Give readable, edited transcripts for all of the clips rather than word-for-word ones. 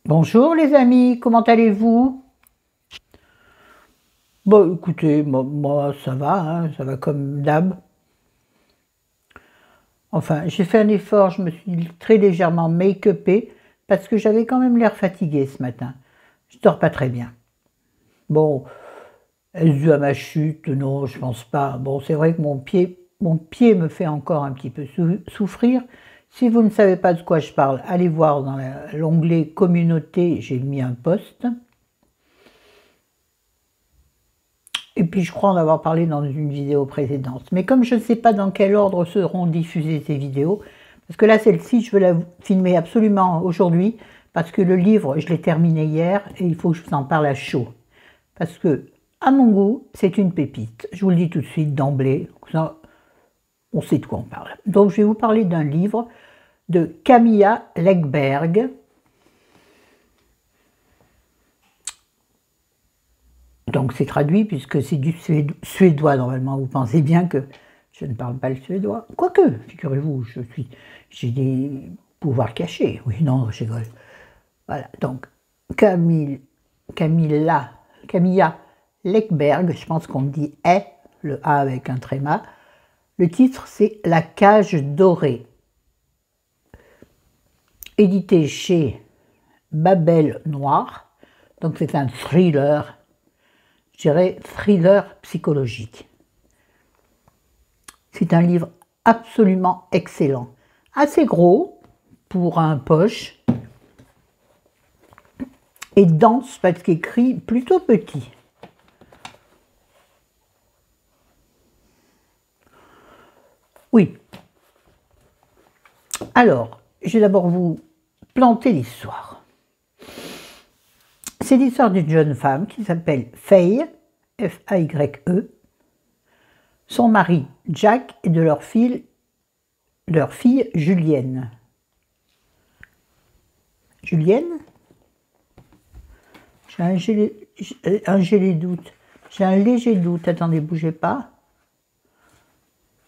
Bonjour les amis, comment allez-vous? Bon, écoutez, moi, ça va comme d'hab. Enfin, j'ai fait un effort, je me suis très légèrement make-upée parce que j'avais quand même l'air fatiguée ce matin. Je dors pas très bien. Bon, est-ce dû à ma chute? Non, je pense pas. Bon, c'est vrai que mon pied me fait encore un petit peu souffrir. Si vous ne savez pas de quoi je parle, allez voir dans l'onglet communauté, j'ai mis un post. Et puis je crois en avoir parlé dans une vidéo précédente. Mais comme je ne sais pas dans quel ordre seront diffusées ces vidéos, parce que là celle-ci je veux la filmer absolument aujourd'hui, parce que le livre je l'ai terminé hier et il faut que je vous en parle à chaud. Parce que à mon goût c'est une pépite, je vous le dis tout de suite d'emblée, on sait de quoi on parle. Donc je vais vous parler d'un livre de Camilla Läckberg. Donc c'est traduit puisque c'est du suédois normalement. Vous pensez bien que je ne parle pas le suédois. Quoique, figurez-vous, j'ai des pouvoirs cachés. Oui, non, je rigole. Voilà, donc Camilla Läckberg, je pense qu'on dit « est », le A avec un tréma. Le titre, c'est « La cage dorée », édité chez Babel Noir. Donc c'est un thriller, je dirais thriller psychologique. C'est un livre absolument excellent, assez gros pour un poche et dense parce qu'écrit plutôt petit. Oui. Alors, je vais d'abord vous planter l'histoire. C'est l'histoire d'une jeune femme qui s'appelle Faye, F-A-Y-E, son mari Jack et de leur fille Julienne. Julienne? J'ai un léger doute. Attendez, bougez pas.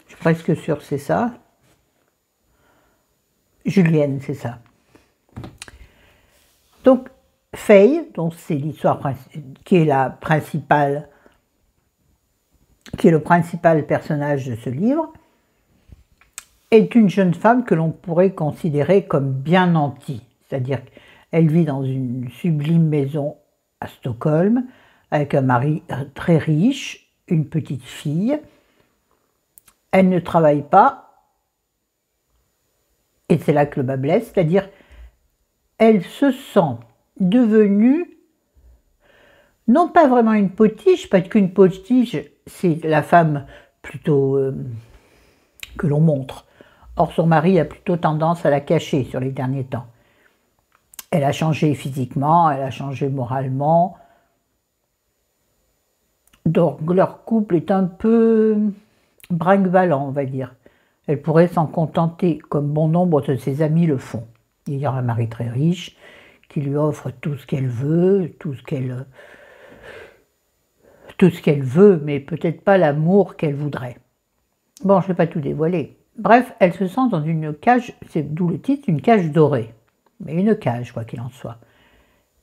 Je suis presque sûre que c'est ça. Julienne, c'est ça. Donc, Faye, dont c'est l'histoire qui est le principal personnage de ce livre, est une jeune femme que l'on pourrait considérer comme bien nantie. C'est-à-dire qu'elle vit dans une sublime maison à Stockholm, avec un mari très riche, une petite fille. Elle ne travaille pas, et c'est là que le bas blesse, c'est-à-dire elle se sent devenue, non pas vraiment une potiche, parce qu'une potiche, c'est la femme plutôt que l'on montre. Or, son mari a plutôt tendance à la cacher sur les derniers temps. Elle a changé physiquement, elle a changé moralement. Donc, leur couple est un peu brinque-ballant, on va dire. Elle pourrait s'en contenter, comme bon nombre de ses amis le font. Il y a un mari très riche qui lui offre tout ce qu'elle veut, tout ce qu'elle veut, mais peut-être pas l'amour qu'elle voudrait. Bon, je ne vais pas tout dévoiler. Bref, elle se sent dans une cage, c'est d'où le titre, une cage dorée. Mais une cage, quoi qu'il en soit.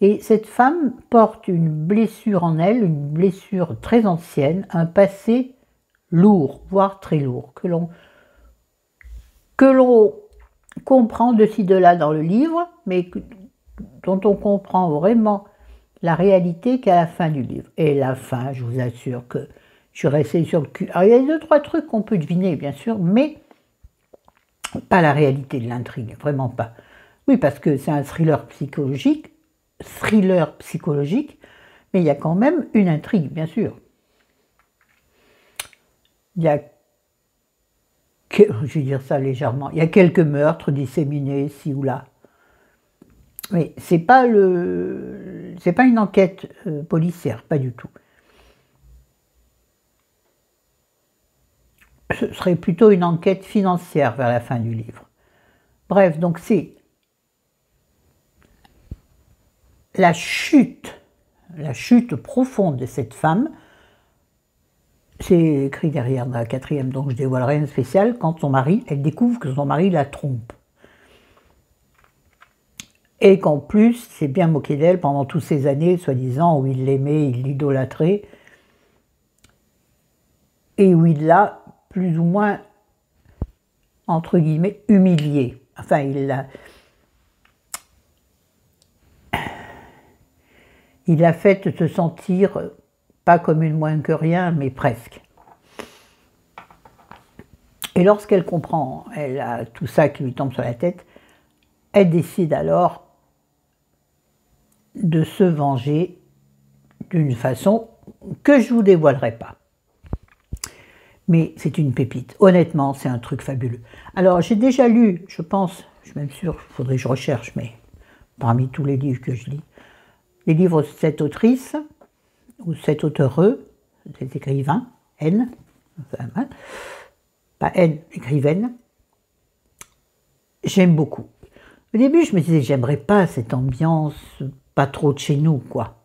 Et cette femme porte une blessure en elle, une blessure très ancienne, un passé lourd, voire très lourd, que l'on comprend de ci de là dans le livre, mais dont on comprend vraiment la réalité qu'à la fin du livre. Et la fin, je vous assure que je suis restée sur le cul. Alors, il y a 2-3 trucs qu'on peut deviner, bien sûr, mais pas la réalité de l'intrigue, vraiment pas. Oui, parce que c'est un thriller psychologique, mais il y a quand même une intrigue, bien sûr. Il y a, je vais dire ça légèrement, il y a quelques meurtres disséminés ici ou là. Mais c'est pas une enquête policière, pas du tout. Ce serait plutôt une enquête financière vers la fin du livre. Bref, donc c'est la chute profonde de cette femme. C'est écrit derrière dans la 4e, donc je dévoile rien de spécial, quand elle découvre que son mari la trompe. et qu'en plus, c'est bien moqué d'elle pendant toutes ces années, soi-disant, où il l'aimait, il l'idolâtrait, et où il l'a plus ou moins, entre guillemets, humilié. Enfin, il l'a fait se sentir, pas comme une moins que rien, mais presque. Et lorsqu'elle comprend, elle a tout ça qui lui tombe sur la tête, elle décide alors de se venger d'une façon que je ne vous dévoilerai pas. Mais c'est une pépite. Honnêtement, c'est un truc fabuleux. Alors, j'ai déjà lu, je pense, je suis même sûre, il faudrait que je recherche, mais parmi tous les livres que je lis, les livres de cette autrice, ou cet auteureux, cet écrivain, N, enfin, hein, pas N, écrivaine, j'aime beaucoup. Au début, je me disais, j'aimerais pas cette ambiance, pas trop de chez nous, quoi.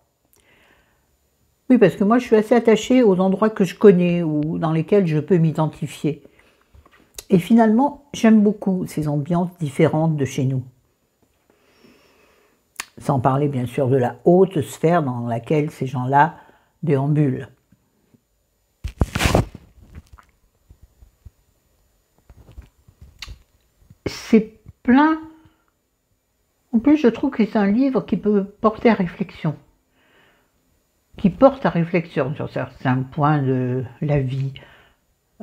Oui, parce que moi, je suis assez attachée aux endroits que je connais ou dans lesquels je peux m'identifier. Et finalement, j'aime beaucoup ces ambiances différentes de chez nous. Sans parler, bien sûr, de la haute sphère dans laquelle ces gens-là déambulent. C'est plein. En plus, je trouve que c'est un livre qui peut porter à réflexion. Qui porte à réflexion sur certains points de la vie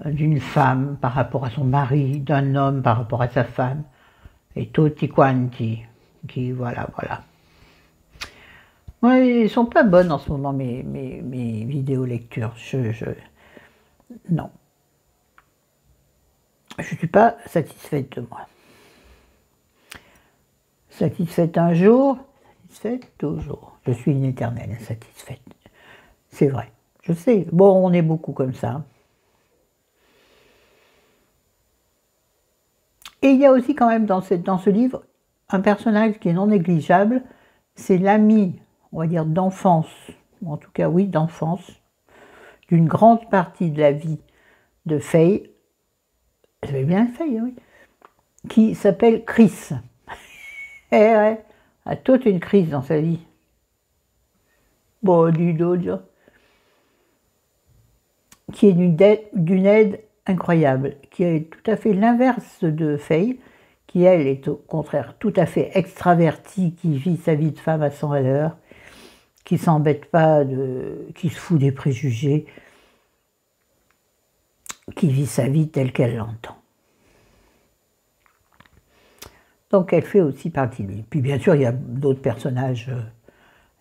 d'une femme par rapport à son mari, d'un homme par rapport à sa femme, et tutti quanti, qui, voilà. Ouais, ils sont pas bonnes en ce moment, mes vidéos lectures. Non. Je suis pas satisfaite de moi. Satisfaite un jour, satisfaite toujours. Je suis une éternelle insatisfaite. C'est vrai, je sais. Bon, on est beaucoup comme ça. Et il y a aussi quand même dans ce livre un personnage qui est non négligeable, c'est l'ami, on va dire, d'enfance, en tout cas oui, d'enfance, d'une grande partie de la vie de Faye, j'avais bien Faye, oui, qui s'appelle Chris. Eh ouais, a toute une crise dans sa vie. Bon, dis donc, qui est d'une aide incroyable, qui est tout à fait l'inverse de Faye, qui elle est au contraire tout à fait extravertie, qui vit sa vie de femme à 100 à l'heure, qui s'embête pas, qui se fout des préjugés, qui vit sa vie telle qu'elle l'entend. Donc elle fait aussi partie de lui. Puis bien sûr, il y a d'autres personnages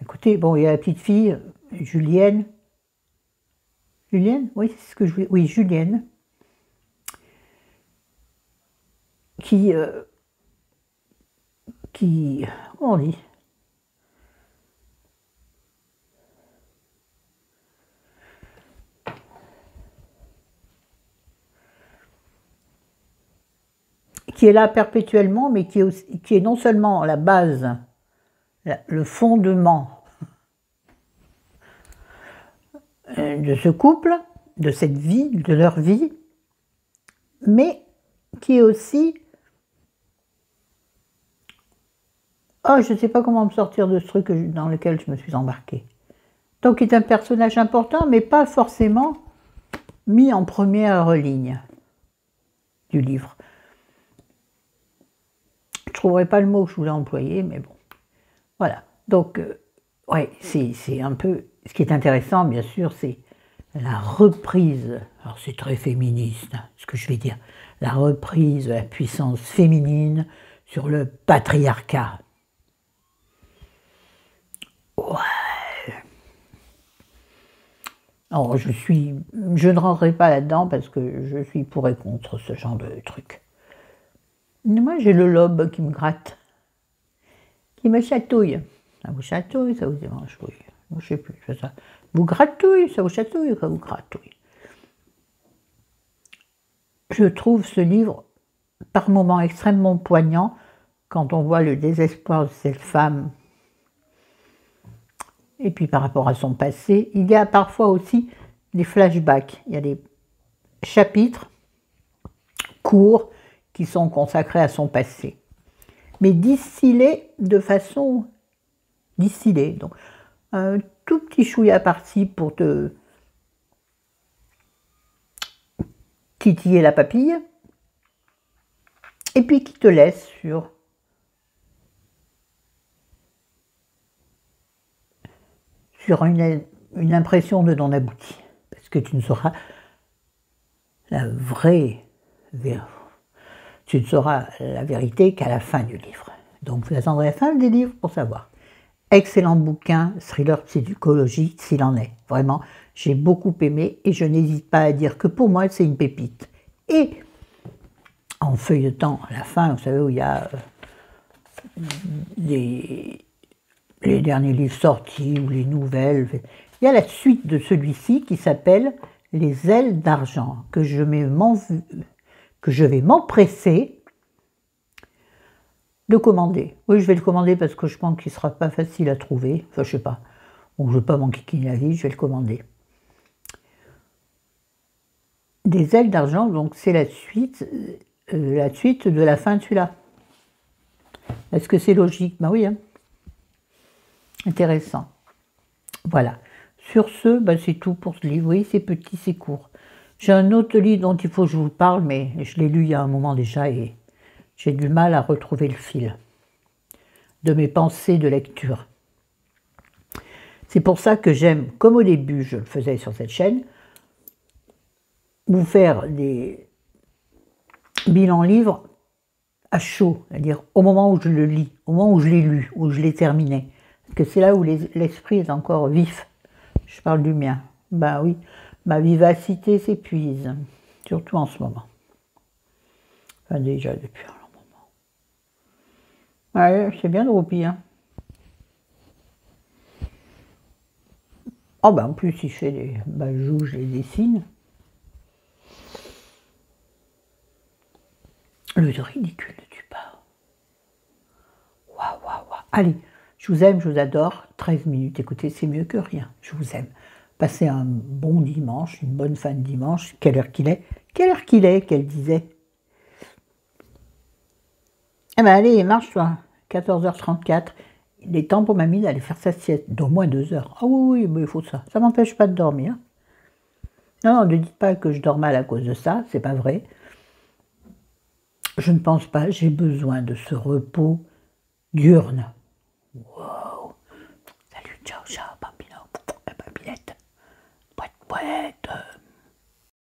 à côté. Bon, il y a la petite fille, Julienne. Julienne, oui, c'est ce que je voulais. Oui, Julienne. Qui comment on dit, qui est là perpétuellement, mais qui est non seulement la base, le fondement de ce couple, de cette vie, de leur vie, mais qui est aussi... Oh, je ne sais pas comment me sortir de ce truc dans lequel je me suis embarquée. Donc, il est un personnage important, mais pas forcément mis en première ligne du livre. Je ne trouverai pas le mot que je voulais employer, mais bon. Voilà. Donc, ouais, c'est un peu... Ce qui est intéressant, bien sûr, c'est la reprise. Alors, c'est très féministe, hein, ce que je vais dire. La reprise de la puissance féminine sur le patriarcat. Ouais. Alors, je ne rentrerai pas là-dedans parce que je suis pour et contre ce genre de truc. Moi, j'ai le lobe qui me gratte, qui me chatouille. Ça vous chatouille, ça vous démange, oui. Je ne sais plus, c'est ça. Vous gratouille, ça vous chatouille, ça vous gratouille. Je trouve ce livre, par moments, extrêmement poignant quand on voit le désespoir de cette femme. Et puis par rapport à son passé, il y a parfois aussi des flashbacks. Il y a des chapitres courts qui sont consacrés à son passé. mais distillé de façon distillée. Donc, un tout petit chouïa par-ci pour te titiller la papille, et puis qui te laisse sur une impression de non abouti, parce que tu ne sauras la vérité qu'à la fin du livre. Donc vous attendrez la fin des livres pour savoir. Excellent bouquin, thriller psychologique s'il en est. Vraiment, j'ai beaucoup aimé et je n'hésite pas à dire que pour moi c'est une pépite. Et en feuilletant à la fin, vous savez où il y a les derniers livres sortis ou les nouvelles, il y a la suite de celui-ci qui s'appelle Les ailes d'argent, que je vais m'empresser de commander. Oui, je vais le commander parce que je pense qu'il ne sera pas facile à trouver. Enfin, je sais pas. Bon, je ne veux pas m'enquiquiner la vie, je vais le commander. Des ailes d'argent, donc c'est la suite de la fin de celui-là. Est-ce que c'est logique? Ben oui, hein. Intéressant. Voilà. Sur ce, ben c'est tout pour ce livre. Oui, c'est petit, c'est court. J'ai un autre livre dont il faut que je vous parle, mais je l'ai lu il y a un moment déjà et j'ai du mal à retrouver le fil de mes pensées de lecture. C'est pour ça que j'aime, comme au début je le faisais sur cette chaîne, vous faire des bilans livres à chaud, c'est-à-dire au moment où je le lis, au moment où je l'ai lu, où je l'ai terminé. Parce que c'est là où l'esprit est encore vif. Je parle du mien. Ben oui, ma vivacité s'épuise, surtout en ce moment. Enfin déjà depuis un long moment. Ouais, c'est bien Droopy, hein. Oh ben en plus il fait des bajoux, je les dessine. Le ridicule ne tue pas. Waouh, waouh, waouh. Allez, je vous aime, je vous adore. 13 minutes, écoutez, c'est mieux que rien. Je vous aime. Passez un bon dimanche, une bonne fin de dimanche. Quelle heure qu'il est? Quelle heure qu'il est, qu'elle disait? Eh ben allez, marche-toi. 14h34. Il est temps pour mamie d'aller faire sa sieste d'au moins 2 heures. Ah oui, oui, mais il faut ça. Ça m'empêche pas de dormir. Non, non, ne dites pas que je dors mal à cause de ça, c'est pas vrai. Je ne pense pas, j'ai besoin de ce repos diurne. Wow. Salut, ciao, ciao, papino, papinette. Pouette, pouette.